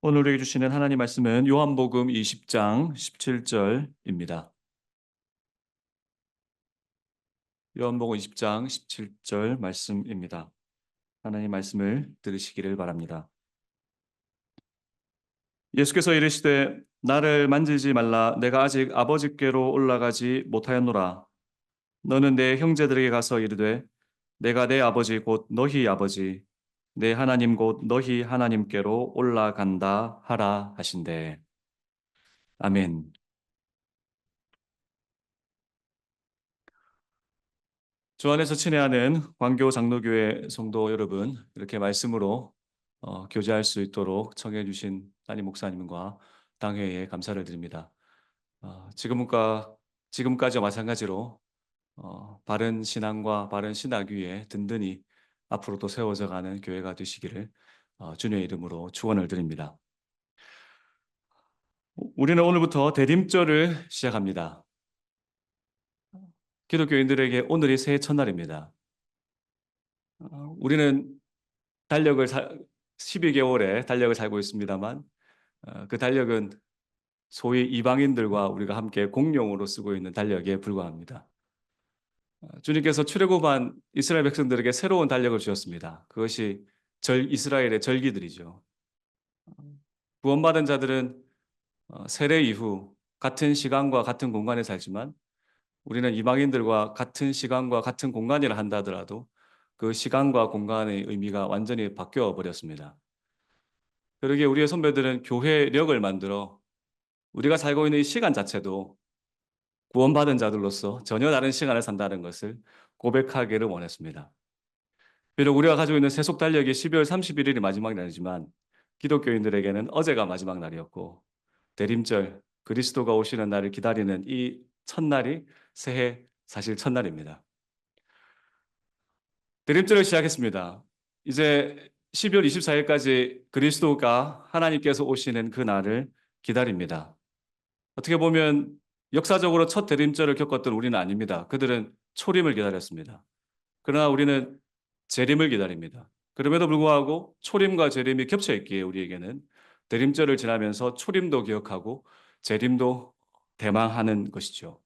오늘 우리에게 주시는 하나님 말씀은 요한복음 20장 17절입니다. 요한복음 20장 17절 말씀입니다. 하나님 말씀을 들으시기를 바랍니다. 예수께서 이르시되 나를 만지지 말라 내가 아직 아버지께로 올라가지 못하였노라. 너는 내 형제들에게 가서 이르되 내가 내 아버지 곧 너희 아버지 내 하나님 곧 너희 하나님께로 올라간다 하라 하신대. 아멘. 주 안에서 친애하는 광교 장로교회 성도 여러분, 이렇게 말씀으로 교제할 수 있도록 청해 주신 담임 목사님과 당회에 감사를 드립니다. 지금까지와 마찬가지로 바른 신앙과 바른 신학 위에 든든히 앞으로도 세워져 가는 교회가 되시기를 주님의 이름으로 축원을 드립니다. 우리는 오늘부터 대림절을 시작합니다. 기독교인들에게 오늘이 새해 첫날입니다. 우리는 달력을 12개월의 달력을 살고 있습니다만 그 달력은 소위 이방인들과 우리가 함께 공용으로 쓰고 있는 달력에 불과합니다. 주님께서 출애굽한 이스라엘 백성들에게 새로운 달력을 주셨습니다. 그것이 이스라엘의 절기들이죠. 구원받은 자들은 세례 이후 같은 시간과 같은 공간에 살지만 우리는 이방인들과 같은 시간과 같은 공간이라 한다 하더라도 그 시간과 공간의 의미가 완전히 바뀌어 버렸습니다. 그러기에 우리의 선배들은 교회력을 만들어 우리가 살고 있는 이 시간 자체도 구원받은 자들로서 전혀 다른 시간을 산다는 것을 고백하기를 원했습니다. 비록 우리가 가지고 있는 세속 달력이 12월 31일이 마지막 날이지만 기독교인들에게는 어제가 마지막 날이었고 대림절 그리스도가 오시는 날을 기다리는 이 첫날이 새해 사실 첫날입니다. 대림절을 시작했습니다. 이제 12월 24일까지 그리스도가 하나님께서 오시는 그 날을 기다립니다. 어떻게 보면 역사적으로 첫 대림절을 겪었던 우리는 아닙니다. 그들은 초림을 기다렸습니다. 그러나 우리는 재림을 기다립니다. 그럼에도 불구하고 초림과 재림이 겹쳐 있기에 우리에게는 대림절을 지나면서 초림도 기억하고 재림도 대망하는 것이죠.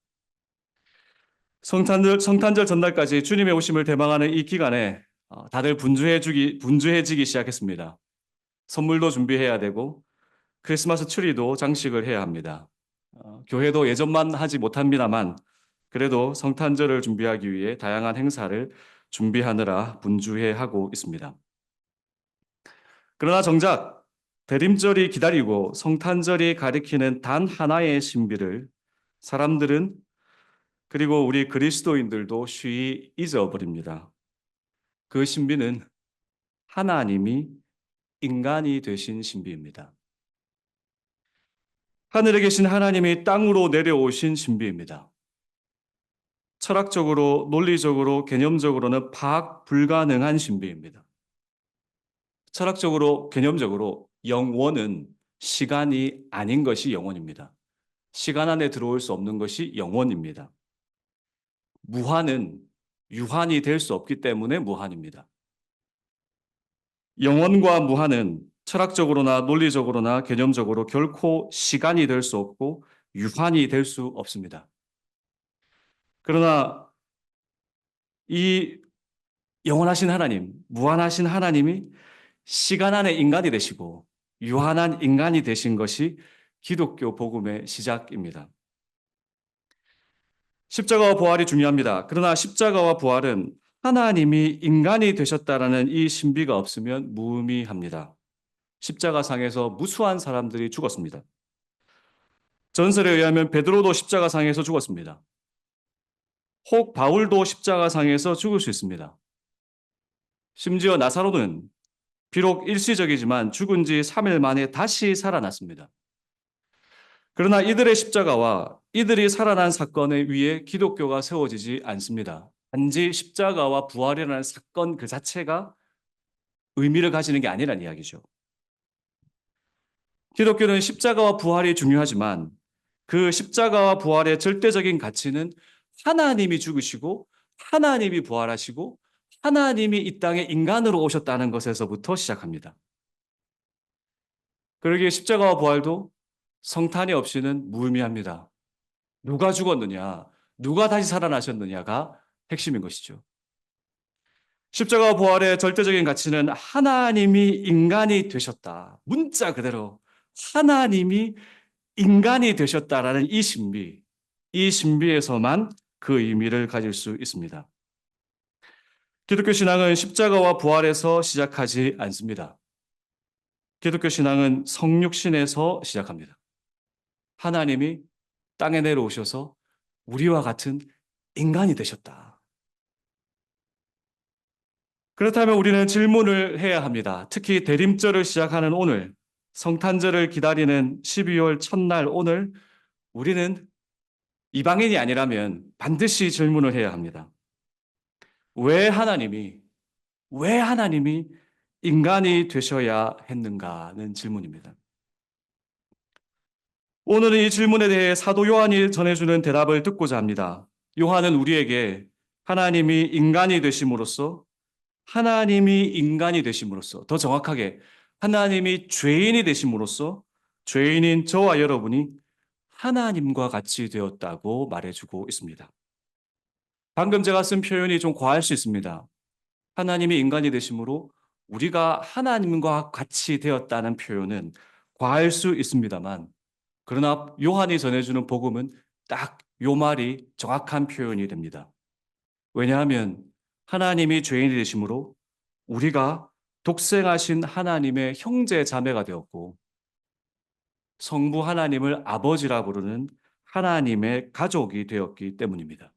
성탄절 전날까지 주님의 오심을 대망하는 이 기간에 다들 분주해지기 시작했습니다. 선물도 준비해야 되고 크리스마스 트리도 장식을 해야 합니다. 교회도 예전만 하지 못합니다만 그래도 성탄절을 준비하기 위해 다양한 행사를 준비하느라 분주해하고 있습니다. 그러나 정작 대림절이 기다리고 성탄절이 가리키는 단 하나의 신비를 사람들은 그리고 우리 그리스도인들도 쉬이 잊어버립니다. 그 신비는 하나님이 인간이 되신 신비입니다. 하늘에 계신 하나님이 땅으로 내려오신 신비입니다. 철학적으로, 논리적으로, 개념적으로는 파악 불가능한 신비입니다. 철학적으로, 개념적으로 영원은 시간이 아닌 것이 영원입니다. 시간 안에 들어올 수 없는 것이 영원입니다. 무한은 유한이 될 수 없기 때문에 무한입니다. 영원과 무한은 철학적으로나 논리적으로나 개념적으로 결코 시간이 될 수 없고 유한이 될 수 없습니다. 그러나 이 영원하신 하나님, 무한하신 하나님이 시간 안에 인간이 되시고 유한한 인간이 되신 것이 기독교 복음의 시작입니다. 십자가와 부활이 중요합니다. 그러나 십자가와 부활은 하나님이 인간이 되셨다라는 이 신비가 없으면 무의미합니다. 십자가상에서 무수한 사람들이 죽었습니다. 전설에 의하면 베드로도 십자가상에서 죽었습니다. 혹 바울도 십자가상에서 죽을 수 있습니다. 심지어 나사로는 비록 일시적이지만 죽은 지 3일 만에 다시 살아났습니다. 그러나 이들의 십자가와 이들이 살아난 사건에 위에 기독교가 세워지지 않습니다. 단지 십자가와 부활이라는 사건 그 자체가 의미를 가지는 게 아니라는 이야기죠. 기독교는 십자가와 부활이 중요하지만 그 십자가와 부활의 절대적인 가치는 하나님이 죽으시고 하나님이 부활하시고 하나님이 이 땅에 인간으로 오셨다는 것에서부터 시작합니다. 그러기에 십자가와 부활도 성탄이 없이는 무의미합니다. 누가 죽었느냐, 누가 다시 살아나셨느냐가 핵심인 것이죠. 십자가와 부활의 절대적인 가치는 하나님이 인간이 되셨다. 문자 그대로 하나님이 인간이 되셨다라는 이 신비에서만 그 의미를 가질 수 있습니다. 기독교 신앙은 십자가와 부활에서 시작하지 않습니다. 기독교 신앙은 성육신에서 시작합니다. 하나님이 땅에 내려오셔서 우리와 같은 인간이 되셨다. 그렇다면 우리는 질문을 해야 합니다. 특히 대림절을 시작하는 오늘, 성탄절을 기다리는 12월 첫날 오늘, 우리는 이방인이 아니라면 반드시 질문을 해야 합니다. 왜 하나님이, 왜 하나님이 인간이 되셔야 했는가는 질문입니다. 오늘은 이 질문에 대해 사도 요한이 전해주는 대답을 듣고자 합니다. 요한은 우리에게 하나님이 인간이 되심으로써 더 정확하게 하나님이 죄인이 되심으로써 죄인인 저와 여러분이 하나님과 같이 되었다고 말해주고 있습니다. 방금 제가 쓴 표현이 좀 과할 수 있습니다. 하나님이 인간이 되심으로 우리가 하나님과 같이 되었다는 표현은 과할 수 있습니다만, 그러나 요한이 전해주는 복음은 딱 요 말이 정확한 표현이 됩니다. 왜냐하면 하나님이 죄인이 되심으로 우리가 독생하신 하나님의 형제 자매가 되었고, 성부 하나님을 아버지라 부르는 하나님의 가족이 되었기 때문입니다.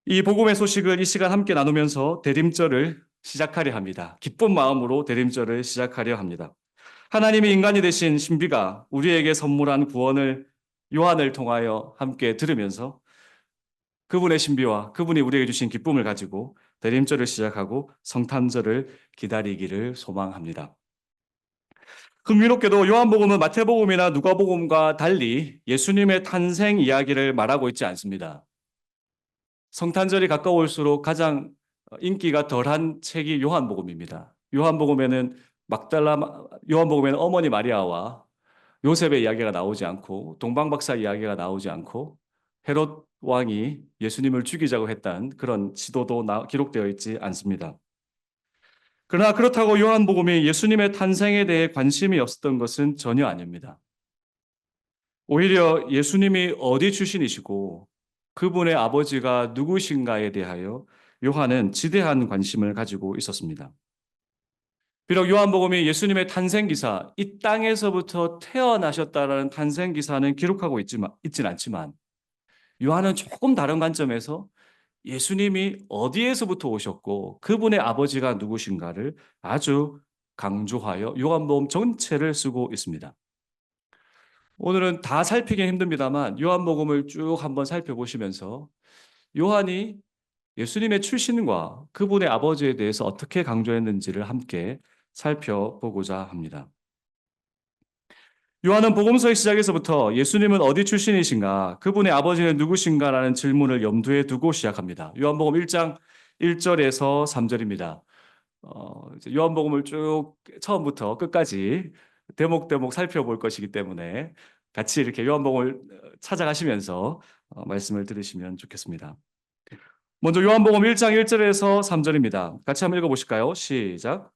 이 복음의 소식을 이 시간 함께 나누면서 대림절을 시작하려 합니다. 기쁜 마음으로 대림절을 시작하려 합니다. 하나님이 인간이 되신 신비가 우리에게 선물한 구원을 요한을 통하여 함께 들으면서 그분의 신비와 그분이 우리에게 주신 기쁨을 가지고 대림절을 시작하고 성탄절을 기다리기를 소망합니다. 흥미롭게도 요한복음은 마태복음이나 누가복음과 달리 예수님의 탄생 이야기를 말하고 있지 않습니다. 성탄절이 가까울수록 가장 인기가 덜한 책이 요한복음입니다. 요한복음에는 어머니 마리아와 요셉의 이야기가 나오지 않고 동방박사 이야기가 나오지 않고 헤롯 왕이 예수님을 죽이자고 했던 그런 시도도 기록되어 있지 않습니다. 그러나 그렇다고 요한복음이 예수님의 탄생에 대해 관심이 없었던 것은 전혀 아닙니다. 오히려 예수님이 어디 출신이시고 그분의 아버지가 누구신가에 대하여 요한은 지대한 관심을 가지고 있었습니다. 비록 요한복음이 예수님의 탄생 기사, 이 땅에서부터 태어나셨다라는 탄생 기사는 기록하고 있진 않지만 요한은 조금 다른 관점에서 예수님이 어디에서부터 오셨고 그분의 아버지가 누구신가를 아주 강조하여 요한복음 전체를 쓰고 있습니다. 오늘은 다 살피긴 힘듭니다만 요한복음을 쭉 한번 살펴보시면서 요한이 예수님의 출신과 그분의 아버지에 대해서 어떻게 강조했는지를 함께 살펴보고자 합니다. 요한은 복음서의 시작에서부터 예수님은 어디 출신이신가, 그분의 아버지는 누구신가라는 질문을 염두에 두고 시작합니다. 요한복음 1장 1절에서 3절입니다. 요한복음을 쭉 처음부터 끝까지 대목대목 살펴볼 것이기 때문에 같이 이렇게 요한복음을 찾아가시면서 말씀을 들으시면 좋겠습니다. 먼저 요한복음 1장 1절에서 3절입니다. 같이 한번 읽어보실까요? 시작.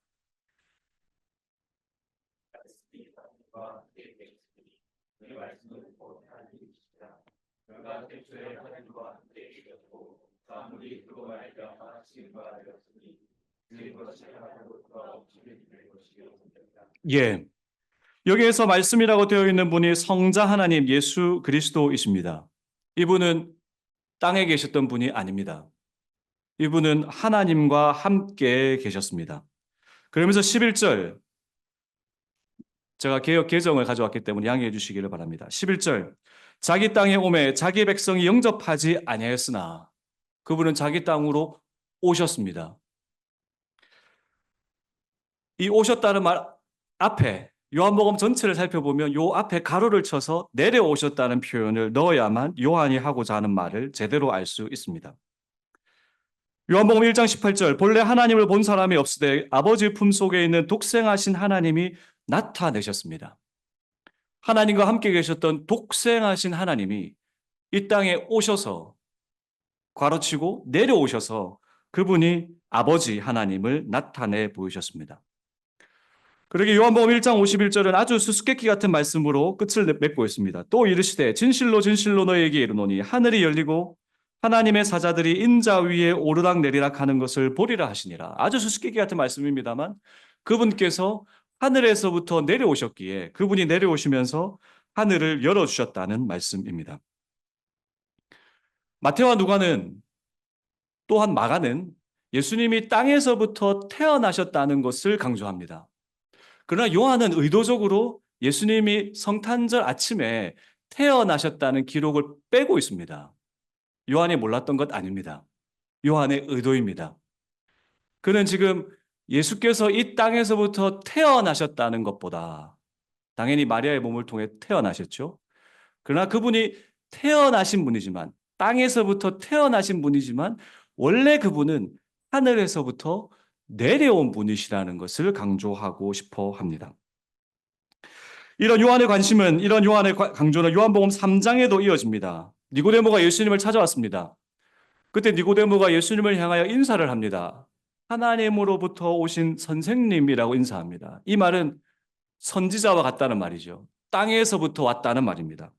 예. 여기에서 말씀이라고 되어 있는 분이 성자 하나님 예수 그리스도이십니다. 이분은 땅에 계셨던 분이 아닙니다. 이분은 하나님과 함께 계셨습니다. 그러면서 11절, 제가 개역 개정을 가져왔기 때문에 양해해 주시기를 바랍니다. 11절, 자기 땅에 오매 자기 백성이 영접하지 아니하였으나 그분은 자기 땅으로 오셨습니다. 이 오셨다는 말 앞에 요한복음 전체를 살펴보면 요 앞에 가로를 쳐서 내려오셨다는 표현을 넣어야만 요한이 하고자 하는 말을 제대로 알 수 있습니다. 요한복음 1장 18절, 본래 하나님을 본 사람이 없으되 아버지 품속에 있는 독생하신 하나님이 나타내셨습니다. 하나님과 함께 계셨던 독생하신 하나님이 이 땅에 오셔서 괄호치고 내려오셔서 그분이 아버지 하나님을 나타내 보이셨습니다. 그러게 요한복음 1장 51절은 아주 수수께끼 같은 말씀으로 끝을 맺고 있습니다. 또 이르시되 진실로 진실로 너희에게 이르노니 하늘이 열리고 하나님의 사자들이 인자 위에 오르락 내리락 하는 것을 보리라 하시니라. 아주 수수께끼 같은 말씀입니다만 그분께서 하늘에서부터 내려오셨기에 그분이 내려오시면서 하늘을 열어주셨다는 말씀입니다. 마태와 누가는 또한 마가는 예수님이 땅에서부터 태어나셨다는 것을 강조합니다. 그러나 요한은 의도적으로 예수님이 성탄절 아침에 태어나셨다는 기록을 빼고 있습니다. 요한이 몰랐던 것 아닙니다. 요한의 의도입니다. 그는 지금 예수께서 이 땅에서부터 태어나셨다는 것보다 당연히 마리아의 몸을 통해 태어나셨죠. 그러나 그분이 태어나신 분이지만 땅에서부터 태어나신 분이지만 원래 그분은 하늘에서부터 내려온 분이시라는 것을 강조하고 싶어 합니다. 이런 요한의 관심은 이런 요한의 강조는 요한복음 3장에도 이어집니다. 니고데모가 예수님을 찾아왔습니다. 그때 니고데모가 예수님을 향하여 인사를 합니다. 하나님으로부터 오신 선생님이라고 인사합니다. 이 말은 선지자와 같다는 말이죠. 땅에서부터 왔다는 말입니다.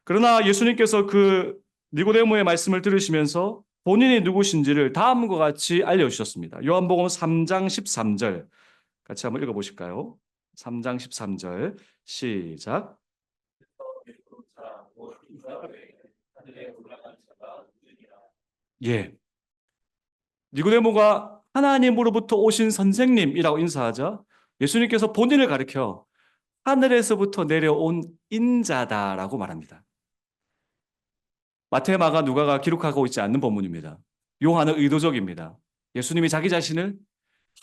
그러나 예수님께서 그 니고데모의 말씀을 들으시면서 본인이 누구신지를 다음과 같이 알려주셨습니다. 요한복음 3장 13절 같이 한번 읽어보실까요? 3장 13절 시작. 예, 니고데모가 하나님으로부터 오신 선생님이라고 인사하자 예수님께서 본인을 가리켜 하늘에서부터 내려온 인자다라고 말합니다. 마태, 마가, 누가가 기록하고 있지 않는 본문입니다. 요한은 의도적입니다. 예수님이 자기 자신을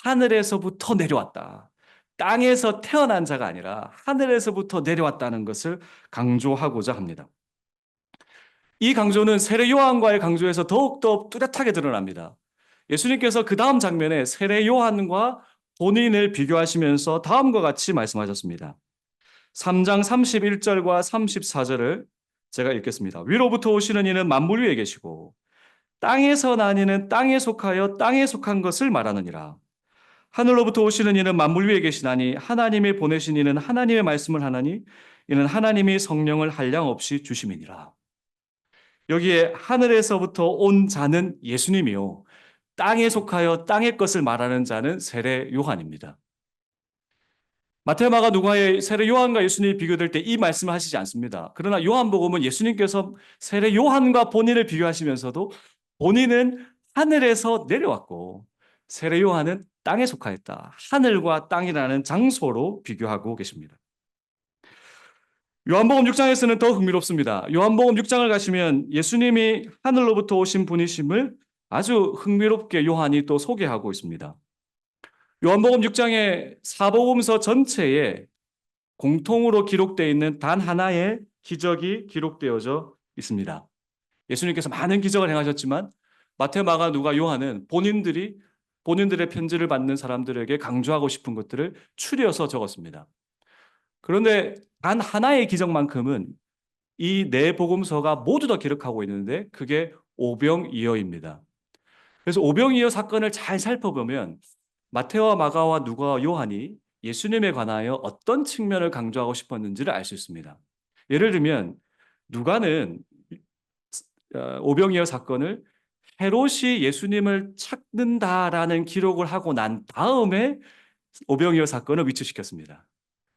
하늘에서부터 내려왔다. 땅에서 태어난 자가 아니라 하늘에서부터 내려왔다는 것을 강조하고자 합니다. 이 강조는 세례 요한과의 강조에서 더욱더 뚜렷하게 드러납니다. 예수님께서 그 다음 장면에 세례 요한과 본인을 비교하시면서 다음과 같이 말씀하셨습니다. 3장 31절과 34절을 제가 읽겠습니다. 위로부터 오시는 이는 만물 위에 계시고 땅에서 난 이는 땅에 속하여 땅에 속한 것을 말하느니라. 하늘로부터 오시는 이는 만물 위에 계시나니 하나님이 보내신 이는 하나님의 말씀을 하나니 이는 하나님이 성령을 한량없이 주심이니라. 여기에 하늘에서부터 온 자는 예수님이요 땅에 속하여 땅의 것을 말하는 자는 세례 요한입니다. 마태, 마가, 누가의 세례 요한과 예수님이 비교될 때 이 말씀을 하시지 않습니다. 그러나 요한복음은 예수님께서 세례 요한과 본인을 비교하시면서도 본인은 하늘에서 내려왔고 세례 요한은 땅에 속하였다. 하늘과 땅이라는 장소로 비교하고 계십니다. 요한복음 6장에서는 더 흥미롭습니다. 요한복음 6장을 가시면 예수님이 하늘로부터 오신 분이심을 아주 흥미롭게 요한이 또 소개하고 있습니다. 요한복음 6장의 사복음서 전체에 공통으로 기록되어 있는 단 하나의 기적이 기록되어져 있습니다. 예수님께서 많은 기적을 행하셨지만 마태, 마가, 누가, 요한은 본인들의 편지를 받는 사람들에게 강조하고 싶은 것들을 추려서 적었습니다. 그런데 단 하나의 기적만큼은 이 네 복음서가 모두 다 기록하고 있는데 그게 오병이어입니다. 그래서 오병이어 사건을 잘 살펴보면 마태와 마가와 누가와 요한이 예수님에 관하여 어떤 측면을 강조하고 싶었는지를 알 수 있습니다. 예를 들면 누가는 오병이어 사건을 헤롯이 예수님을 찾는다라는 기록을 하고 난 다음에 오병이어 사건을 위치시켰습니다.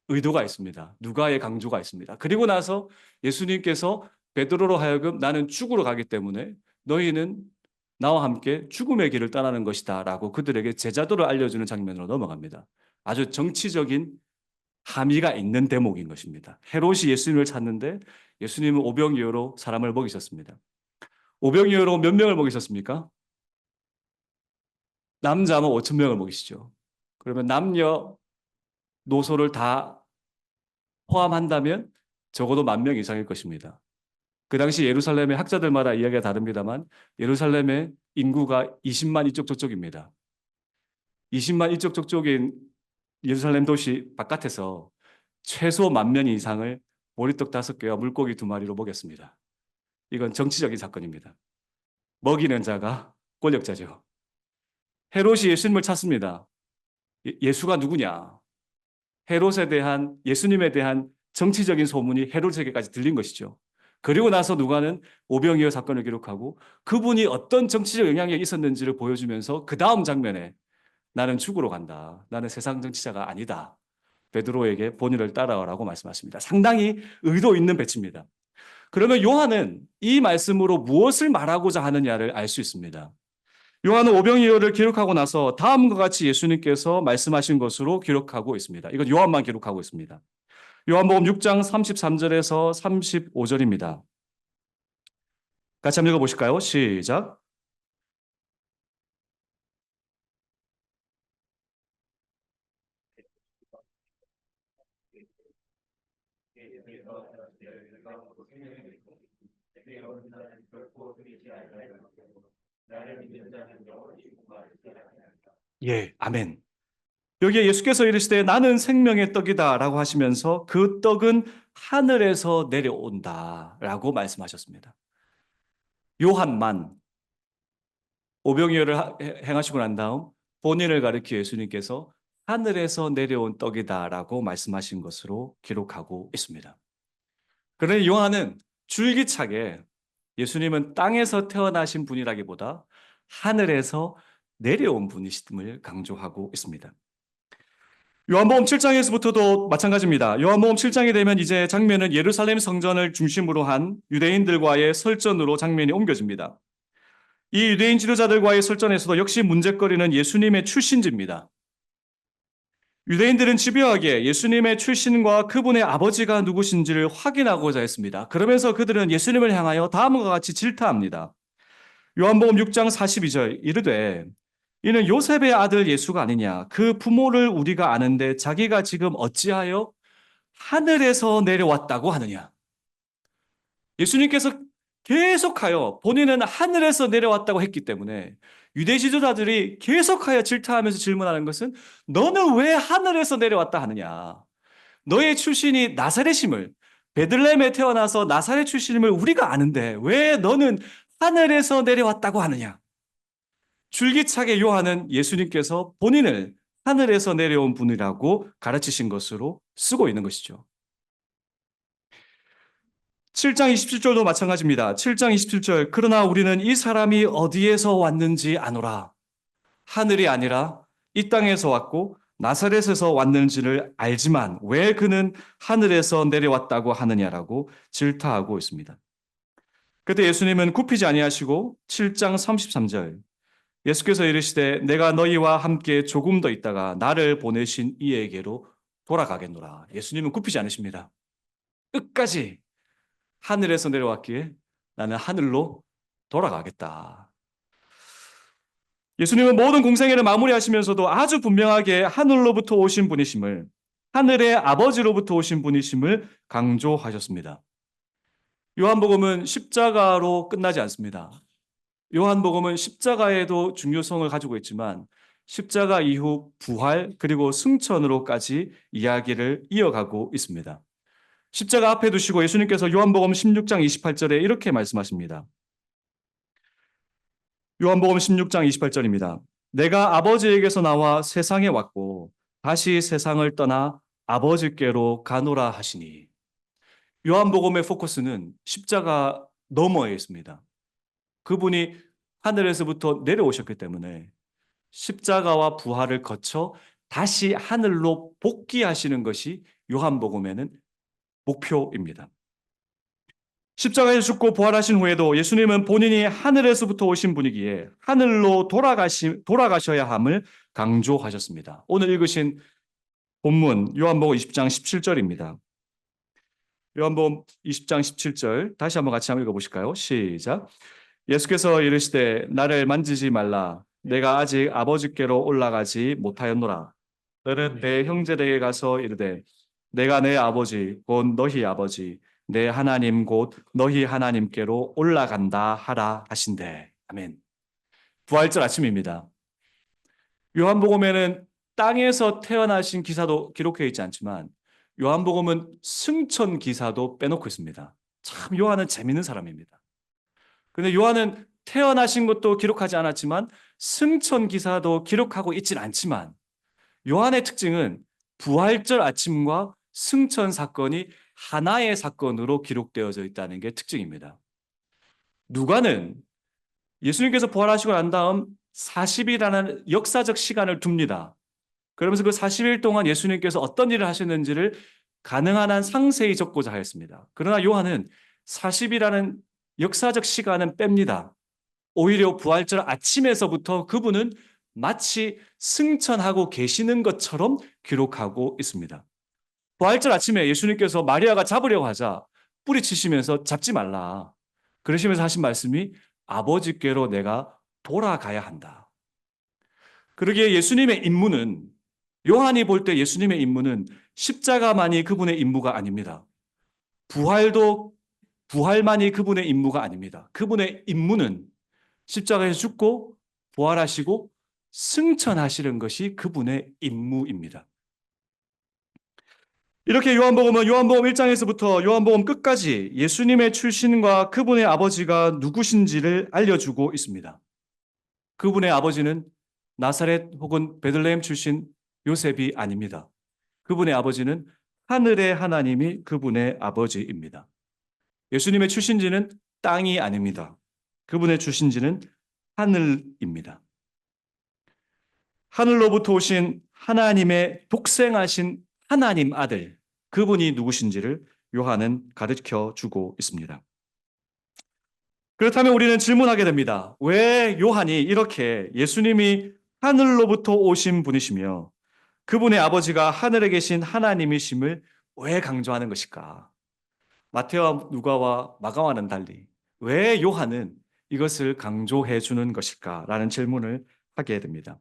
의도가 있습니다. 누가의 강조가 있습니다. 그리고 나서 예수님께서 베드로로 하여금 나는 죽으러 가기 때문에 너희는 나와 함께 죽음의 길을 떠나는 것이다 라고 그들에게 제자도를 알려주는 장면으로 넘어갑니다. 아주 정치적인 함의가 있는 대목인 것입니다. 헤롯이 예수님을 찾는데 예수님은 오병이어로 사람을 먹이셨습니다. 오병이어로 몇 명을 먹이셨습니까? 남자면 5천 명을 먹이시죠. 그러면 남녀 노소를 다 포함한다면 적어도 10,000명 이상일 것입니다. 그 당시 예루살렘의 학자들마다 이야기가 다릅니다만 예루살렘의 인구가 20만 이쪽 저쪽입니다. 20만 이쪽 저쪽인 예루살렘 도시 바깥에서 최소 10,000명 이상을 보리떡 5개와 물고기 2마리로 먹였습니다. 이건 정치적인 사건입니다. 먹이는 자가 권력자죠. 헤롯이 예수님을 찾습니다. 예수가 누구냐? 헤롯에 대한 예수님에 대한 정치적인 소문이 헤롯에게까지 들린 것이죠. 그리고 나서 누가는 오병이어 사건을 기록하고 그분이 어떤 정치적 영향력이 있었는지를 보여주면서 그 다음 장면에 나는 죽으러 간다. 나는 세상 정치자가 아니다. 베드로에게 본인을 따라오라고 말씀하십니다. 상당히 의도 있는 배치입니다. 그러면 요한은 이 말씀으로 무엇을 말하고자 하느냐를 알 수 있습니다. 요한은 오병이어를 기록하고 나서 다음과 같이 예수님께서 말씀하신 것으로 기록하고 있습니다. 이건 요한만 기록하고 있습니다. 요한복음 6장 33절에서 35절입니다. 같이 한번 읽어보실까요? 시작. 예, 아멘. 여기에 예수께서 이르시되 나는 생명의 떡이다라고 하시면서 그 떡은 하늘에서 내려온다라고 말씀하셨습니다. 요한만 오병이어를 행하시고 난 다음 본인을 가리켜 예수님께서 하늘에서 내려온 떡이다라고 말씀하신 것으로 기록하고 있습니다. 그런데 요한은 줄기차게 예수님은 땅에서 태어나신 분이라기보다 하늘에서 내려온 분이심을 강조하고 있습니다. 요한복음 7장에서부터도 마찬가지입니다. 요한복음 7장이 되면 이제 장면은 예루살렘 성전을 중심으로 한 유대인들과의 설전으로 장면이 옮겨집니다. 이 유대인 지도자들과의 설전에서도 역시 문제거리는 예수님의 출신지입니다. 유대인들은 집요하게 예수님의 출신과 그분의 아버지가 누구신지를 확인하고자 했습니다. 그러면서 그들은 예수님을 향하여 다음과 같이 질타합니다. 요한복음 6장 42절 이르되 이는 요셉의 아들 예수가 아니냐 그 부모를 우리가 아는데 자기가 지금 어찌하여 하늘에서 내려왔다고 하느냐. 예수님께서 계속하여 본인은 하늘에서 내려왔다고 했기 때문에 유대 지도자들이 계속하여 질타하면서 질문하는 것은 너는 왜 하늘에서 내려왔다 하느냐. 너의 출신이 나사렛임을 베들레헴에 태어나서 나사렛 출신임을 우리가 아는데 왜 너는 하늘에서 내려왔다고 하느냐. 줄기차게 요한은 예수님께서 본인을 하늘에서 내려온 분이라고 가르치신 것으로 쓰고 있는 것이죠. 7장 27절도 마찬가지입니다. 7장 27절 그러나 우리는 이 사람이 어디에서 왔는지 아노라. 하늘이 아니라 이 땅에서 왔고 나사렛에서 왔는지를 알지만 왜 그는 하늘에서 내려왔다고 하느냐라고 질타하고 있습니다. 그때 예수님은 굽히지 아니하시고 7장 33절 예수께서 이르시되 내가 너희와 함께 조금 더 있다가 나를 보내신 이에게로 돌아가겠노라. 예수님은 굽히지 않으십니다. 끝까지 하늘에서 내려왔기에 나는 하늘로 돌아가겠다. 예수님은 모든 공생애를 마무리하시면서도 아주 분명하게 하늘로부터 오신 분이심을, 하늘의 아버지로부터 오신 분이심을 강조하셨습니다. 요한복음은 십자가로 끝나지 않습니다. 요한복음은 십자가에도 중요성을 가지고 있지만 십자가 이후 부활 그리고 승천으로까지 이야기를 이어가고 있습니다. 십자가 앞에 두시고 예수님께서 요한복음 16장 28절에 이렇게 말씀하십니다. 요한복음 16장 28절입니다. 내가 아버지에게서 나와 세상에 왔고 다시 세상을 떠나 아버지께로 가노라 하시니. 요한복음의 포커스는 십자가 너머에 있습니다. 그분이 하늘에서부터 내려오셨기 때문에 십자가와 부활을 거쳐 다시 하늘로 복귀하시는 것이 요한복음에는 목표입니다. 십자가에 죽고 부활하신 후에도 예수님은 본인이 하늘에서부터 오신 분이기에 하늘로 돌아가셔야 함을 강조하셨습니다. 오늘 읽으신 본문 요한복음 20장 17절입니다. 요한복음 20장 17절 다시 한번 같이 한번 읽어보실까요? 시작. 예수께서 이르시되 나를 만지지 말라. 내가 아직 아버지께로 올라가지 못하였노라. 너는 내 형제들에게 가서 이르되 내가 내 아버지 곧 너희 아버지 내 하나님 곧 너희 하나님께로 올라간다 하라 하신대. 아멘. 부활절 아침입니다. 요한복음에는 땅에서 태어나신 기사도 기록해 있지 않지만 요한복음은 승천 기사도 빼놓고 있습니다. 참 요한은 재밌는 사람입니다. 그런데 요한은 태어나신 것도 기록하지 않았지만 승천 기사도 기록하고 있진 않지만 요한의 특징은 부활절 아침과 승천 사건이 하나의 사건으로 기록되어져 있다는 게 특징입니다. 누가는 예수님께서 부활하시고 난 다음 40일이라는 역사적 시간을 둡니다. 그러면서 그 40일 동안 예수님께서 어떤 일을 하셨는지를 가능한 한 상세히 적고자 하였습니다. 그러나 요한은 40일이라는 역사적 시간은 뺍니다. 오히려 부활절 아침에서부터 그분은 마치 승천하고 계시는 것처럼 기록하고 있습니다. 부활절 아침에 예수님께서 마리아가 잡으려고 하자 뿌리치시면서 잡지 말라. 그러시면서 하신 말씀이 아버지께로 내가 돌아가야 한다. 그러기에 예수님의 임무는 요한이 볼 때 예수님의 임무는 십자가만이 그분의 임무가 아닙니다. 부활만이 그분의 임무가 아닙니다. 그분의 임무는 십자가에서 죽고 부활하시고 승천하시는 것이 그분의 임무입니다. 이렇게 요한복음은 요한복음 1장에서부터 요한복음 끝까지 예수님의 출신과 그분의 아버지가 누구신지를 알려주고 있습니다. 그분의 아버지는 나사렛 혹은 베들레헴 출신 요셉이 아닙니다. 그분의 아버지는 하늘의 하나님이 그분의 아버지입니다. 예수님의 출신지는 땅이 아닙니다. 그분의 출신지는 하늘입니다. 하늘로부터 오신 하나님의 독생하신 하나님 아들, 그분이 누구신지를 요한은 가르쳐 주고 있습니다. 그렇다면 우리는 질문하게 됩니다. 왜 요한이 이렇게 예수님이 하늘로부터 오신 분이시며 그분의 아버지가 하늘에 계신 하나님이심을 왜 강조하는 것일까? 마태와 누가와 마가와는 달리 왜 요한은 이것을 강조해 주는 것일까? 라는 질문을 하게 됩니다.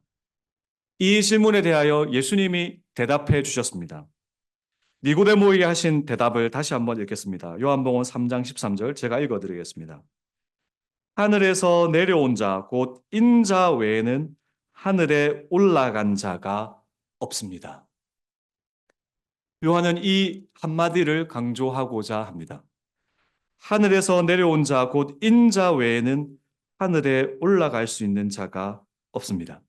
이 질문에 대하여 예수님이 대답해 주셨습니다. 니고데모에게 하신 대답을 다시 한번 읽겠습니다. 요한복음 3장 13절 제가 읽어드리겠습니다. 하늘에서 내려온 자, 곧 인자 외에는 하늘에 올라간 자가 없습니다. 요한은 이 한마디를 강조하고자 합니다. 하늘에서 내려온 자, 곧 인자 외에는 하늘에 올라갈 수 있는 자가 없습니다.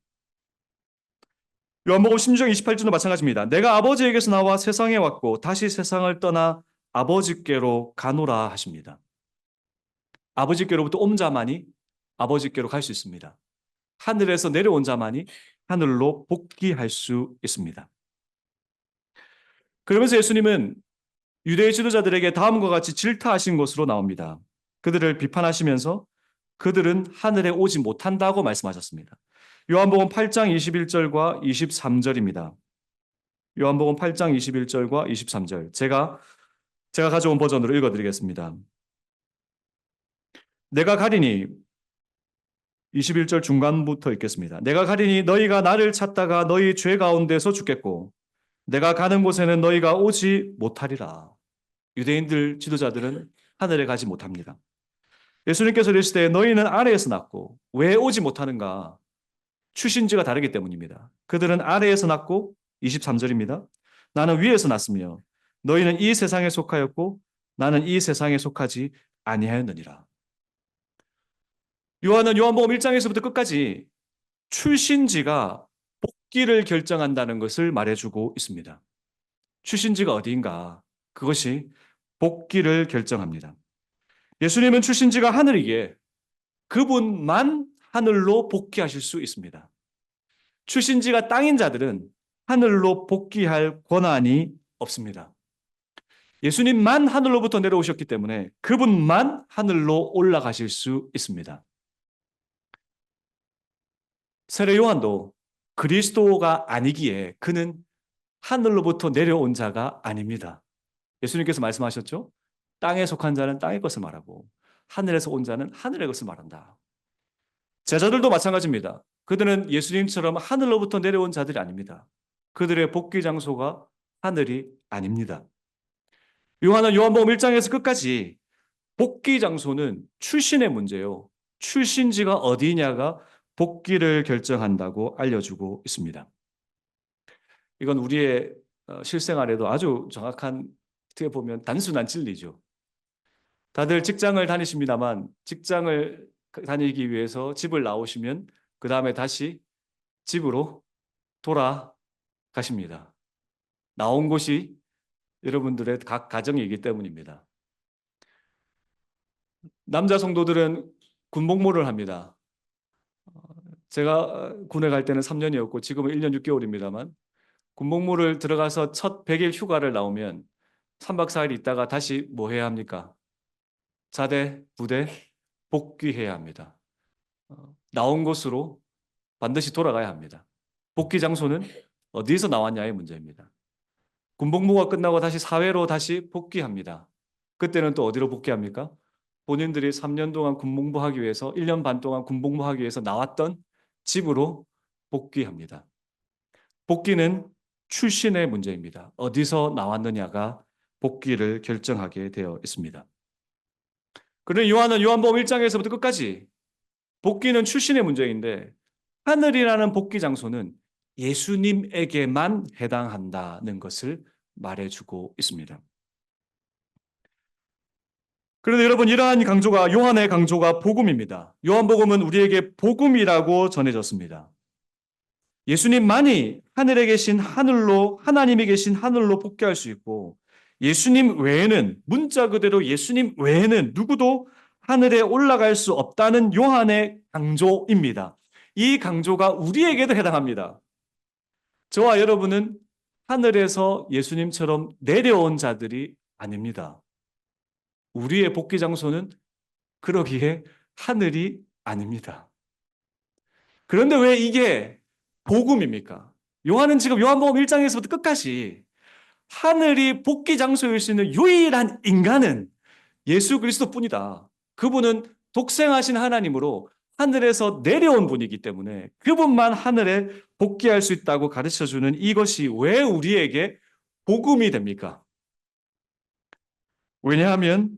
요한복음 16장 28절도 마찬가지입니다. 내가 아버지에게서 나와 세상에 왔고 다시 세상을 떠나 아버지께로 가노라 하십니다. 아버지께로부터 온 자만이 아버지께로 갈 수 있습니다. 하늘에서 내려온 자만이 하늘로 복귀할 수 있습니다. 그러면서 예수님은 유대의 지도자들에게 다음과 같이 질타하신 것으로 나옵니다. 그들을 비판하시면서 그들은 하늘에 오지 못한다고 말씀하셨습니다. 요한복음 8장 21절과 23절입니다. 요한복음 8장 21절과 23절. 제가 가져온 버전으로 읽어드리겠습니다. 내가 가리니 21절 중간부터 읽겠습니다. 내가 가리니 너희가 나를 찾다가 너희 죄 가운데서 죽겠고 내가 가는 곳에는 너희가 오지 못하리라. 유대인들 지도자들은 하늘에 가지 못합니다. 예수님께서 이르시되 너희는 아래에서 났고 왜 오지 못하는가? 출신지가 다르기 때문입니다. 그들은 아래에서 났고 23절입니다. 나는 위에서 났으며 너희는 이 세상에 속하였고 나는 이 세상에 속하지 아니하였느니라. 요한은 요한복음 1장에서부터 끝까지 출신지가 복귀를 결정한다는 것을 말해주고 있습니다. 출신지가 어디인가? 그것이 복귀를 결정합니다. 예수님은 출신지가 하늘이기에 그분만 하늘로 복귀하실 수 있습니다. 출신지가 땅인 자들은 하늘로 복귀할 권한이 없습니다. 예수님만 하늘로부터 내려오셨기 때문에 그분만 하늘로 올라가실 수 있습니다. 세례 요한도 그리스도가 아니기에 그는 하늘로부터 내려온 자가 아닙니다. 예수님께서 말씀하셨죠? 땅에 속한 자는 땅의 것을 말하고 하늘에서 온 자는 하늘의 것을 말한다. 제자들도 마찬가지입니다. 그들은 예수님처럼 하늘로부터 내려온 자들이 아닙니다. 그들의 복귀 장소가 하늘이 아닙니다. 요한은 요한복음 1장에서 끝까지 복귀 장소는 출신의 문제요. 출신지가 어디냐가 복귀를 결정한다고 알려주고 있습니다. 이건 우리의 실생활에도 아주 정확한, 어떻게 보면 단순한 진리죠. 다들 직장을 다니십니다만 직장을 다니기 위해서 집을 나오시면 그 다음에 다시 집으로 돌아가십니다. 나온 곳이 여러분들의 각 가정이기 때문입니다. 남자 성도들은 군복무를 합니다. 제가 군에 갈 때는 3년이었고 지금은 1년 6개월입니다만 군복무를 들어가서 첫 100일 휴가를 나오면 3박 4일 있다가 다시 뭐 해야 합니까? 자대, 부대 복귀해야 합니다. 나온 곳으로 반드시 돌아가야 합니다. 복귀 장소는 어디서 나왔냐의 문제입니다. 군복무가 끝나고 다시 사회로 다시 복귀합니다. 그때는 또 어디로 복귀합니까? 본인들이 3년 동안 군복무하기 위해서 1년 반 동안 군복무하기 위해서 나왔던 집으로 복귀합니다. 복귀는 출신의 문제입니다. 어디서 나왔느냐가 복귀를 결정하게 되어 있습니다. 그런데 요한은 요한복음 1장에서부터 끝까지 복귀는 출신의 문제인데 하늘이라는 복귀 장소는 예수님에게만 해당한다는 것을 말해주고 있습니다. 그런데 여러분, 이러한 강조가, 요한의 강조가 복음입니다. 요한복음은 우리에게 복음이라고 전해졌습니다. 예수님만이 하늘에 계신 하늘로, 하나님이 계신 하늘로 복귀할 수 있고 예수님 외에는, 문자 그대로 예수님 외에는 누구도 하늘에 올라갈 수 없다는 요한의 강조입니다. 이 강조가 우리에게도 해당합니다. 저와 여러분은 하늘에서 예수님처럼 내려온 자들이 아닙니다. 우리의 복귀 장소는 그러기에 하늘이 아닙니다. 그런데 왜 이게 복음입니까? 요한은 지금 요한복음 1장에서부터 끝까지 하늘이 복귀 장소일 수 있는 유일한 인간은 예수 그리스도뿐이다. 그분은 독생하신 하나님으로 하늘에서 내려온 분이기 때문에 그분만 하늘에 복귀할 수 있다고 가르쳐주는 이것이 왜 우리에게 복음이 됩니까? 왜냐하면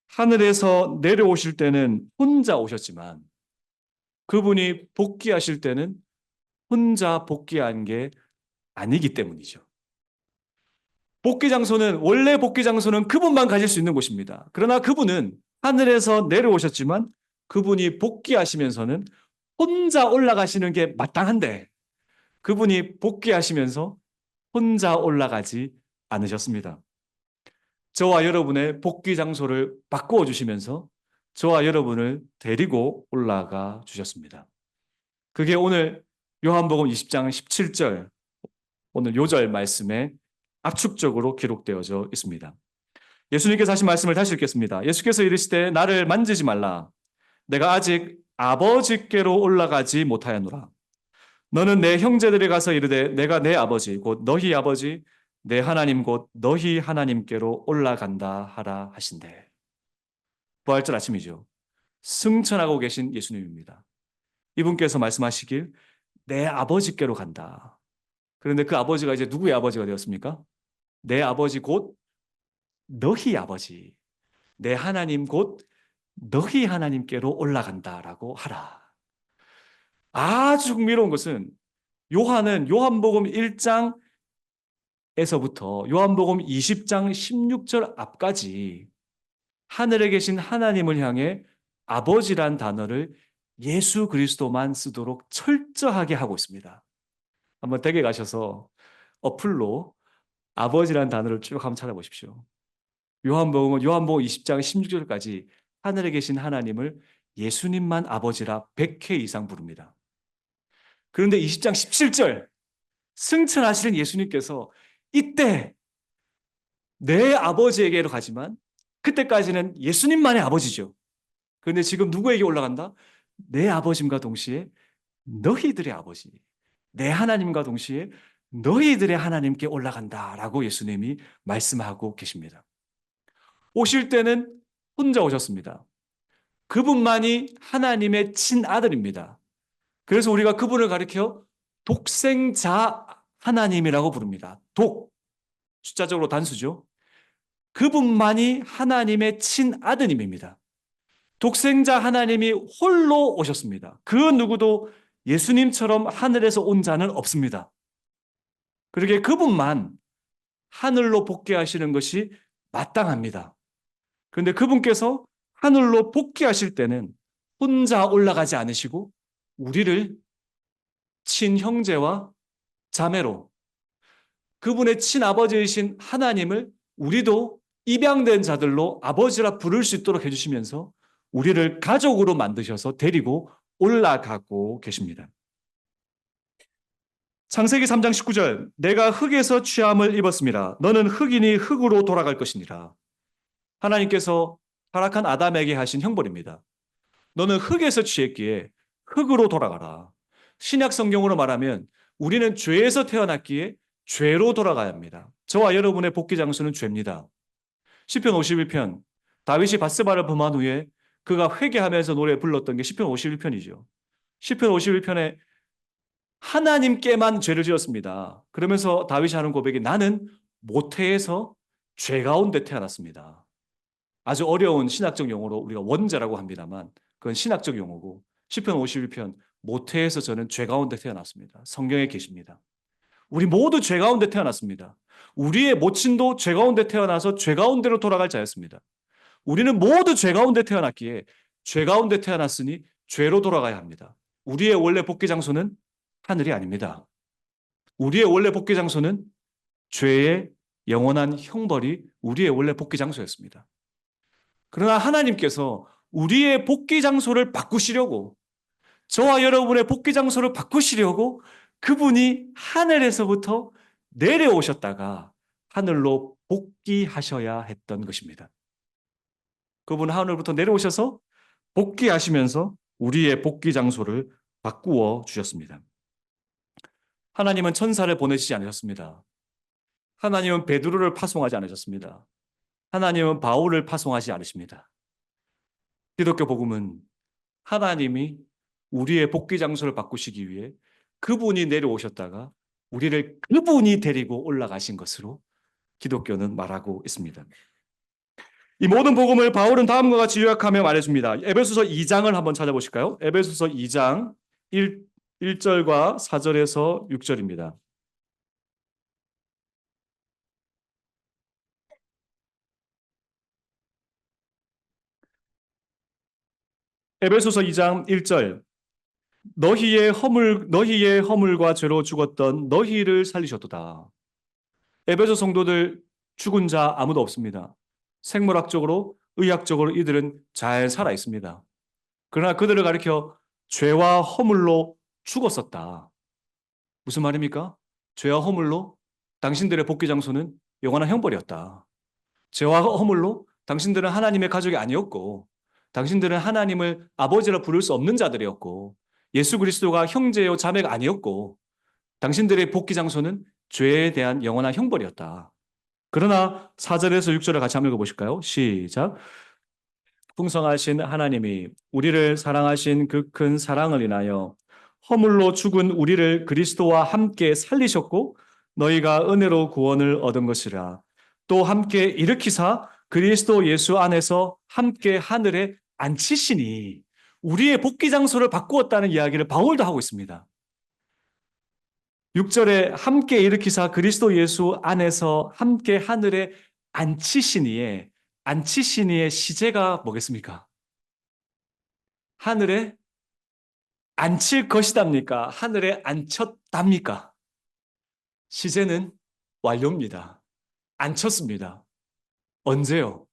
하늘에서 내려오실 때는 혼자 오셨지만 그분이 복귀하실 때는 혼자 복귀한 게 아니기 때문이죠. 복귀 장소는, 원래 복귀 장소는 그분만 가질 수 있는 곳입니다. 그러나 그분은 하늘에서 내려오셨지만 그분이 복귀하시면서는 혼자 올라가시는 게 마땅한데 그분이 복귀하시면서 혼자 올라가지 않으셨습니다. 저와 여러분의 복귀 장소를 바꾸어 주시면서 저와 여러분을 데리고 올라가 주셨습니다. 그게 오늘 요한복음 20장 17절, 오늘 요절 말씀에 압축적으로 기록되어져 있습니다. 예수님께서 하신 말씀을 다시 읽겠습니다. 예수께서 이르시되 나를 만지지 말라. 내가 아직 아버지께로 올라가지 못하였노라. 너는 내 형제들이 가서 이르되 내가 내 아버지 곧 너희 아버지 내 하나님 곧 너희 하나님께로 올라간다 하라 하신대. 부활절 아침이죠. 승천하고 계신 예수님입니다. 이분께서 말씀하시길 내 아버지께로 간다. 그런데 그 아버지가 이제 누구의 아버지가 되었습니까? 내 아버지 곧 너희 아버지, 내 하나님 곧 너희 하나님께로 올라간다라고 하라. 아주 흥미로운 것은 요한은 요한복음 1장에서부터 요한복음 20장 16절 앞까지 하늘에 계신 하나님을 향해 아버지란 단어를 예수 그리스도만 쓰도록 철저하게 하고 있습니다. 한번 댁에 가셔서 어플로 아버지란 단어를 쭉 한번 찾아보십시오. 요한복음 20장 16절까지 하늘에 계신 하나님을 예수님만 아버지라 100회 이상 부릅니다. 그런데 20장 17절 승천하시는 예수님께서 이때 내 아버지에게로 가지만 그때까지는 예수님만의 아버지죠. 그런데 지금 누구에게 올라간다? 내 아버짐과 동시에 너희들의 아버지, 내 하나님과 동시에 너희들의 하나님께 올라간다라고 예수님이 말씀하고 계십니다. 오실 때는 혼자 오셨습니다. 그분만이 하나님의 친아들입니다. 그래서 우리가 그분을 가리켜 독생자 하나님이라고 부릅니다. 독, 숫자적으로 단수죠. 그분만이 하나님의 친아드님입니다. 독생자 하나님이 홀로 오셨습니다. 그 누구도 예수님처럼 하늘에서 온 자는 없습니다. 그러기에 그분만 하늘로 복귀하시는 것이 마땅합니다. 그런데 그분께서 하늘로 복귀하실 때는 혼자 올라가지 않으시고 우리를 친형제와 자매로, 그분의 친아버지이신 하나님을 우리도 입양된 자들로 아버지라 부를 수 있도록 해주시면서 우리를 가족으로 만드셔서 데리고 올라가고 계십니다. 창세기 3장 19절, 내가 흙에서 취함을 입었습니다. 너는 흙이니 흙으로 돌아갈 것이니라. 하나님께서 타락한 아담에게 하신 형벌입니다. 너는 흙에서 취했기에 흙으로 돌아가라. 신약 성경으로 말하면 우리는 죄에서 태어났기에 죄로 돌아가야 합니다. 저와 여러분의 복귀 장소는 죄입니다. 시편 51편, 다윗이 밧세바를 범한 후에 그가 회개하면서 노래 불렀던 게 시편 51편이죠. 시편 51편에 하나님께만 죄를 지었습니다. 그러면서 다윗이 하는 고백이 나는 모태에서 죄 가운데 태어났습니다. 아주 어려운 신학적 용어로 우리가 원죄라고 합니다만 그건 신학적 용어고 시편 51편 모태에서 저는 죄 가운데 태어났습니다. 성경에 계십니다. 우리 모두 죄 가운데 태어났습니다. 우리의 모친도 죄 가운데 태어나서 죄 가운데로 돌아갈 자였습니다. 우리는 모두 죄 가운데 태어났기에 죄 가운데 태어났으니 죄로 돌아가야 합니다. 우리의 원래 복귀 장소는 하늘이 아닙니다. 우리의 원래 복귀 장소는 죄의 영원한 형벌이 우리의 원래 복귀 장소였습니다. 그러나 하나님께서 우리의 복귀 장소를 바꾸시려고, 저와 여러분의 복귀 장소를 바꾸시려고 그분이 하늘에서부터 내려오셨다가 하늘로 복귀하셔야 했던 것입니다. 그분은 하늘부터 내려오셔서 복귀하시면서 우리의 복귀 장소를 바꾸어 주셨습니다. 하나님은 천사를 보내시지 않으셨습니다. 하나님은 베드로를 파송하지 않으셨습니다. 하나님은 바울을 파송하지 않으십니다. 기독교 복음은 하나님이 우리의 복귀 장소를 바꾸시기 위해 그분이 내려오셨다가 우리를 그분이 데리고 올라가신 것으로 기독교는 말하고 있습니다. 이 모든 복음을 바울은 다음과 같이 요약하며 말해줍니다. 에베소서 2장을 한번 찾아보실까요? 에베소서 2장 1절과 4절에서 6절입니다. 에베소서 2장 1절, 너희의 허물과 죄로 죽었던 너희를 살리셨도다. 에베소 성도들 죽은 자 아무도 없습니다. 생물학적으로, 의학적으로 이들은 잘 살아 있습니다. 그러나 그들을 가리켜 죄와 허물로 죽었었다. 무슨 말입니까? 죄와 허물로 당신들의 복귀 장소는 영원한 형벌이었다. 죄와 허물로 당신들은 하나님의 가족이 아니었고, 당신들은 하나님을 아버지라 부를 수 없는 자들이었고, 예수 그리스도가 형제요 자매가 아니었고, 당신들의 복귀 장소는 죄에 대한 영원한 형벌이었다. 그러나 4절에서 6절을 같이 한번 읽어보실까요? 시작. 풍성하신 하나님이 우리를 사랑하신 그 큰 사랑을 인하여 허물로 죽은 우리를 그리스도와 함께 살리셨고 너희가 은혜로 구원을 얻은 것이라. 또 함께 일으키사 그리스도 예수 안에서 함께 하늘에 앉히시니, 우리의 복귀 장소를 바꾸었다는 이야기를 바울도 하고 있습니다. 6절에 함께 일으키사 그리스도 예수 안에서 함께 하늘에 앉히시니에, 앉히시니의 시제가 뭐겠습니까? 하늘에 앉힐 것이답니까? 하늘에 앉혔답니까? 시제는 완료입니다. 앉혔습니다. 언제요?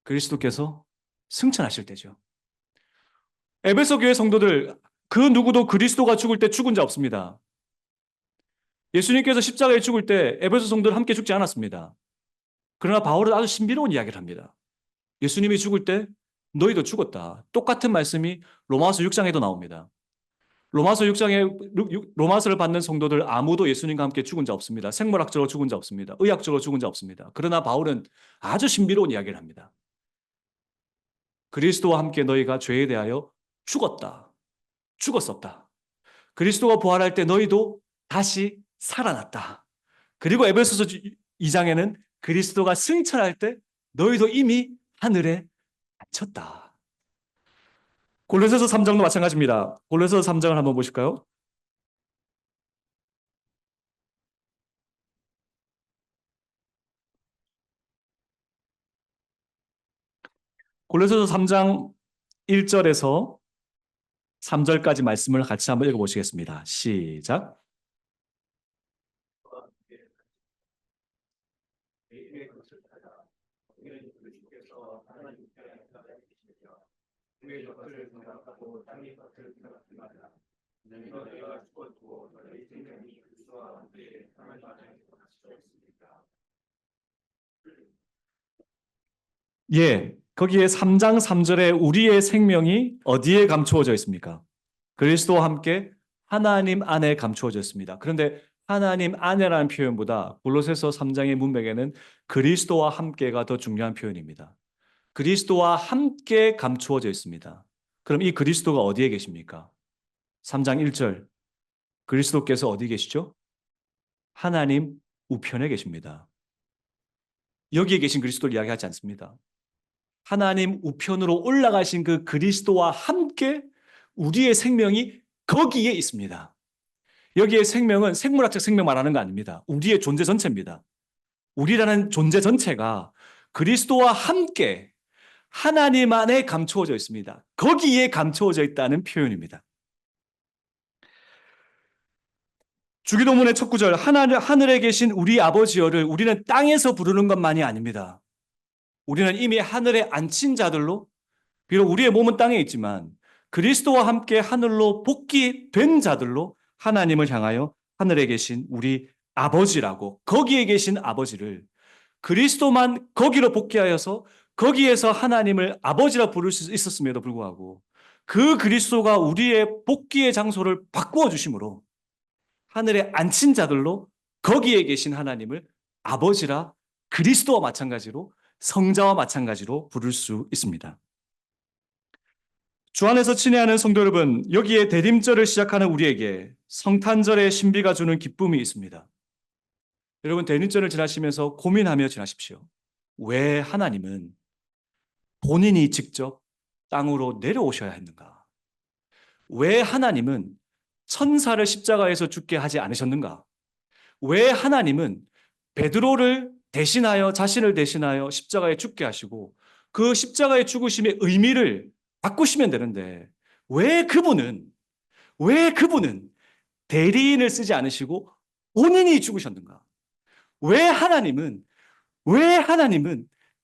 그리스도께서 승천하실 때죠. 에베소 교회 성도들, 그 누구도 그리스도가 죽을 때 죽은 자 없습니다. 예수님께서 십자가에 죽을 때 에베소 성도들 함께 죽지 않았습니다. 그러나 바울은 아주 신비로운 이야기를 합니다. 예수님이 죽을 때 너희도 죽었다. 똑같은 말씀이 로마서 6장에도 나옵니다. 로마서 6장에 로마서를 받는 성도들 아무도 예수님과 함께 죽은 자 없습니다. 생물학적으로 죽은 자 없습니다. 의학적으로 죽은 자 없습니다. 그러나 바울은 아주 신비로운 이야기를 합니다. 그리스도와 함께 너희가 죄에 대하여 죽었다. 죽었었다. 그리스도가 부활할 때 너희도 다시 살아났다. 그리고 에베소서 2장에는 그리스도가 승천할 때 너희도 이미 하늘에 갇혔다. 골로새서 3장도 마찬가지입니다. 골로새서 3장을 한번 보실까요? 골로새서 3장 1절에서 3절까지 말씀을 같이 한번 읽어보시겠습니다. 시작. 예, 거기에 3장 3절에 우리의 생명이 어디에 감추어져 있습니까? 그리스도와 함께 하나님 안에 감추어져 있습니다. 그런데 하나님 안에라는 표현보다 골로새서 3장의 문맥에는 그리스도와 함께가 더 중요한 표현입니다. 그리스도와 함께 감추어져 있습니다. 그럼 이 그리스도가 어디에 계십니까? 3장 1절. 그리스도께서 어디 계시죠? 하나님 우편에 계십니다. 여기에 계신 그리스도를 이야기하지 않습니다. 하나님 우편으로 올라가신 그 그리스도와 함께 우리의 생명이 거기에 있습니다. 여기에 생명은 생물학적 생명 말하는 거 아닙니다. 우리의 존재 전체입니다. 우리라는 존재 전체가 그리스도와 함께 하나님 안에 감추어져 있습니다. 거기에 감추어져 있다는 표현입니다. 주기도문의 첫 구절, 하늘에 계신 우리 아버지여를 우리는 땅에서 부르는 것만이 아닙니다. 우리는 이미 하늘에 앉힌 자들로, 비록 우리의 몸은 땅에 있지만 그리스도와 함께 하늘로 복귀된 자들로 하나님을 향하여 하늘에 계신 우리 아버지라고, 거기에 계신 아버지를 그리스도만 거기로 복귀하여서 거기에서 하나님을 아버지라 부를 수 있었음에도 불구하고 그 그리스도가 우리의 복귀의 장소를 바꾸어 주심으로 하늘에 앉힌 자들로 거기에 계신 하나님을 아버지라, 그리스도와 마찬가지로 성자와 마찬가지로 부를 수 있습니다. 주 안에서 친애하는 성도 여러분, 여기에 대림절을 시작하는 우리에게 성탄절의 신비가 주는 기쁨이 있습니다. 여러분, 대림절을 지나시면서 고민하며 지나십시오. 왜 하나님은 본인이 직접 땅으로 내려오셔야 했는가? 왜 하나님은 천사를 십자가에서 죽게 하지 않으셨는가? 왜 하나님은 베드로를 대신하여, 자신을 대신하여 십자가에 죽게 하시고 그 십자가의 죽으심의 의미를 바꾸시면 되는데 왜 그분은 대리인을 쓰지 않으시고 본인이 죽으셨는가? 왜 하나님은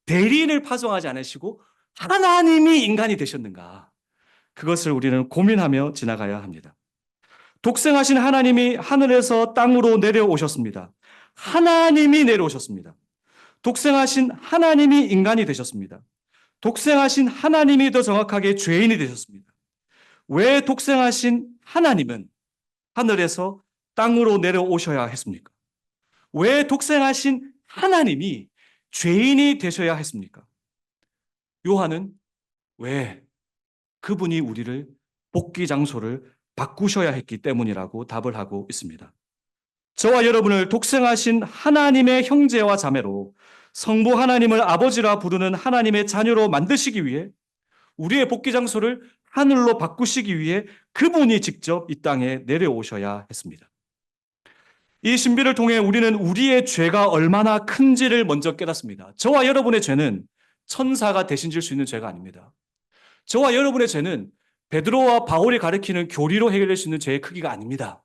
대리인을 파송하지 않으시고 하나님이 인간이 되셨는가? 그것을 우리는 고민하며 지나가야 합니다. 독생하신 하나님이 하늘에서 땅으로 내려오셨습니다. 하나님이 내려오셨습니다. 독생하신 하나님이 인간이 되셨습니다. 독생하신 하나님이 더 정확하게 죄인이 되셨습니다. 왜 독생하신 하나님은 하늘에서 땅으로 내려오셔야 했습니까? 왜 독생하신 하나님이 죄인이 되셔야 했습니까? 요한은 왜 그분이 우리를 복귀 장소를 바꾸셔야 했기 때문이라고 답을 하고 있습니다. 저와 여러분을 독생하신 하나님의 형제와 자매로 성부 하나님을 아버지라 부르는 하나님의 자녀로 만드시기 위해, 우리의 복귀 장소를 하늘로 바꾸시기 위해 그분이 직접 이 땅에 내려오셔야 했습니다. 이 신비를 통해 우리는 우리의 죄가 얼마나 큰지를 먼저 깨닫습니다. 저와 여러분의 죄는 천사가 대신 질 수 있는 죄가 아닙니다. 저와 여러분의 죄는 베드로와 바울이 가리키는 교리로 해결될 수 있는 죄의 크기가 아닙니다.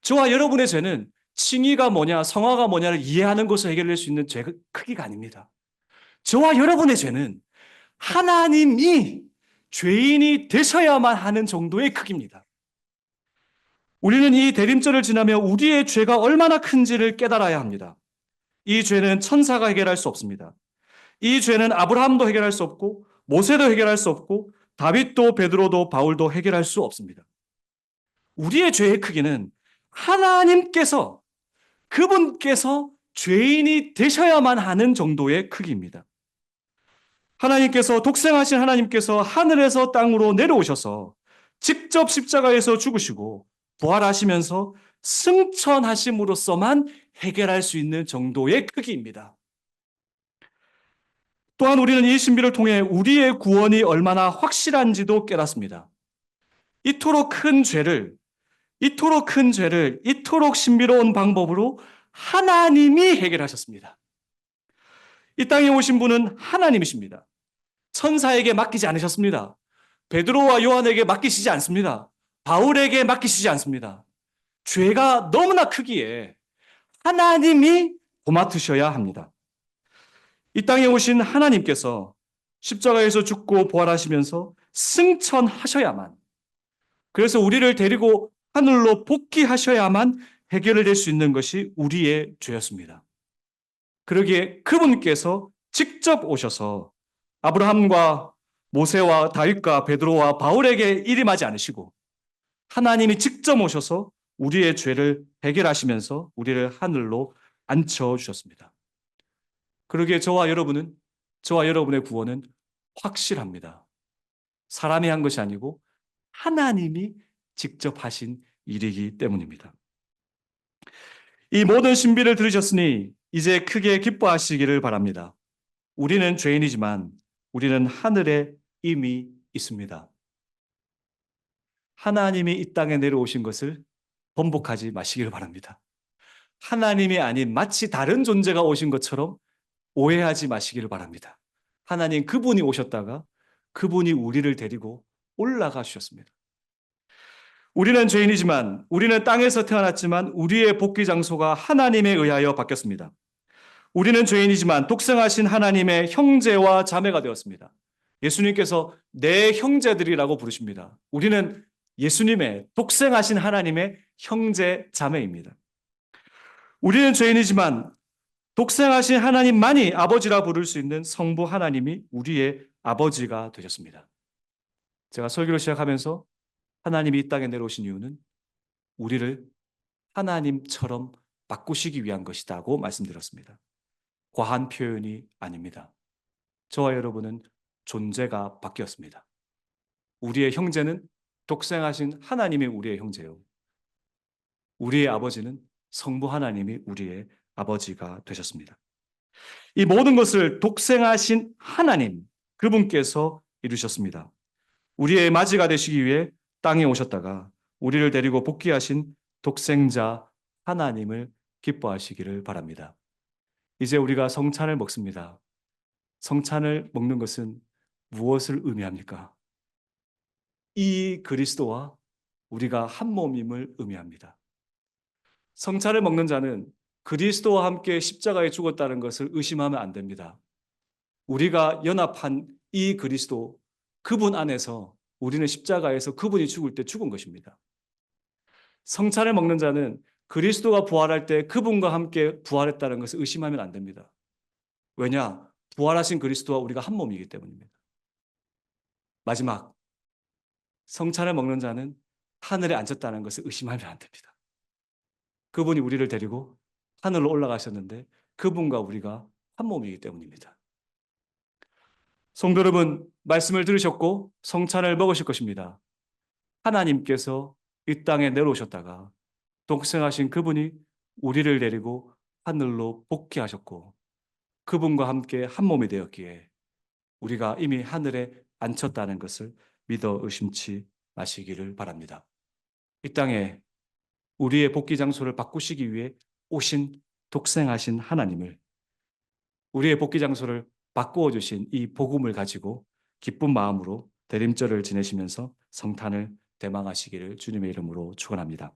저와 여러분의 죄는 칭의가 뭐냐, 성화가 뭐냐를 이해하는 것으로 해결될 수 있는 죄의 크기가 아닙니다. 저와 여러분의 죄는 하나님이 죄인이 되셔야만 하는 정도의 크기입니다. 우리는 이 대림절을 지나며 우리의 죄가 얼마나 큰지를 깨달아야 합니다. 이 죄는 천사가 해결할 수 없습니다. 이 죄는 아브라함도 해결할 수 없고 모세도 해결할 수 없고 다윗도 베드로도 바울도 해결할 수 없습니다. 우리의 죄의 크기는 하나님께서, 그분께서 죄인이 되셔야만 하는 정도의 크기입니다. 하나님께서, 독생하신 하나님께서 하늘에서 땅으로 내려오셔서 직접 십자가에서 죽으시고 부활하시면서 승천하심으로써만 해결할 수 있는 정도의 크기입니다. 또한 우리는 이 신비를 통해 우리의 구원이 얼마나 확실한지도 깨닫습니다. 이토록 큰 죄를, 이토록 신비로운 방법으로 하나님이 해결하셨습니다. 이 땅에 오신 분은 하나님이십니다. 천사에게 맡기지 않으셨습니다. 베드로와 요한에게 맡기시지 않습니다. 바울에게 맡기시지 않습니다. 죄가 너무나 크기에 하나님이 도맡으셔야 합니다. 이 땅에 오신 하나님께서 십자가에서 죽고 부활하시면서 승천하셔야만, 그래서 우리를 데리고 하늘로 복귀하셔야만 해결을 될 수 있는 것이 우리의 죄였습니다. 그러기에 그분께서 직접 오셔서 아브라함과 모세와 다윗과 베드로와 바울에게 일임하지 않으시고 하나님이 직접 오셔서 우리의 죄를 해결하시면서 우리를 하늘로 앉혀주셨습니다. 그러기에 저와 여러분의 구원은 확실합니다. 사람이 한 것이 아니고 하나님이 직접 하신 일이기 때문입니다. 이 모든 신비를 들으셨으니 이제 크게 기뻐하시기를 바랍니다. 우리는 죄인이지만 우리는 하늘에 이미 있습니다. 하나님이 이 땅에 내려오신 것을 번복하지 마시기를 바랍니다. 하나님이 아닌 마치 다른 존재가 오신 것처럼 오해하지 마시기를 바랍니다. 하나님 그분이 오셨다가 그분이 우리를 데리고 올라가 주셨습니다. 우리는 죄인이지만, 우리는 땅에서 태어났지만 우리의 복귀 장소가 하나님에 의하여 바뀌었습니다. 우리는 죄인이지만 독생하신 하나님의 형제와 자매가 되었습니다. 예수님께서 내 형제들이라고 부르십니다. 우리는 예수님의 독생하신 하나님의 형제 자매입니다. 우리는 죄인이지만 독생하신 하나님만이 아버지라 부를 수 있는 성부 하나님이 우리의 아버지가 되셨습니다. 제가 설교를 시작하면서 하나님이 이 땅에 내려오신 이유는 우리를 하나님처럼 바꾸시기 위한 것이라고 말씀드렸습니다. 과한 표현이 아닙니다. 저와 여러분은 존재가 바뀌었습니다. 우리의 형제는 독생하신 하나님이 우리의 형제요, 우리의 아버지는 성부 하나님이 우리의 아버지가 되셨습니다. 이 모든 것을 독생하신 하나님, 그분께서 이루셨습니다. 우리의 맞이가 되시기 위해 땅에 오셨다가 우리를 데리고 복귀하신 독생자 하나님을 기뻐하시기를 바랍니다. 이제 우리가 성찬을 먹습니다. 성찬을 먹는 것은 무엇을 의미합니까? 이 그리스도와 우리가 한 몸임을 의미합니다. 성찬을 먹는 자는 그리스도와 함께 십자가에 죽었다는 것을 의심하면 안 됩니다. 우리가 연합한 이 그리스도, 그분 안에서 우리는 십자가에서 그분이 죽을 때 죽은 것입니다. 성찬을 먹는 자는 그리스도가 부활할 때 그분과 함께 부활했다는 것을 의심하면 안 됩니다. 왜냐? 부활하신 그리스도와 우리가 한 몸이기 때문입니다. 마지막, 성찬을 먹는 자는 하늘에 앉았다는 것을 의심하면 안 됩니다. 그분이 우리를 데리고 하늘로 올라가셨는데 그분과 우리가 한 몸이기 때문입니다. 성도 여러분, 말씀을 들으셨고 성찬을 먹으실 것입니다. 하나님께서 이 땅에 내려오셨다가 독생하신 그분이 우리를 데리고 하늘로 복귀하셨고 그분과 함께 한 몸이 되었기에 우리가 이미 하늘에 앉혔다는 것을 믿어 의심치 마시기를 바랍니다. 이 땅에 우리의 복귀 장소를 바꾸시기 위해 오신 독생하신 하나님을, 우리의 복귀 장소를 바꾸어 주신 이 복음을 가지고 기쁜 마음으로 대림절을 지내시면서 성탄을 대망하시기를 주님의 이름으로 축원합니다.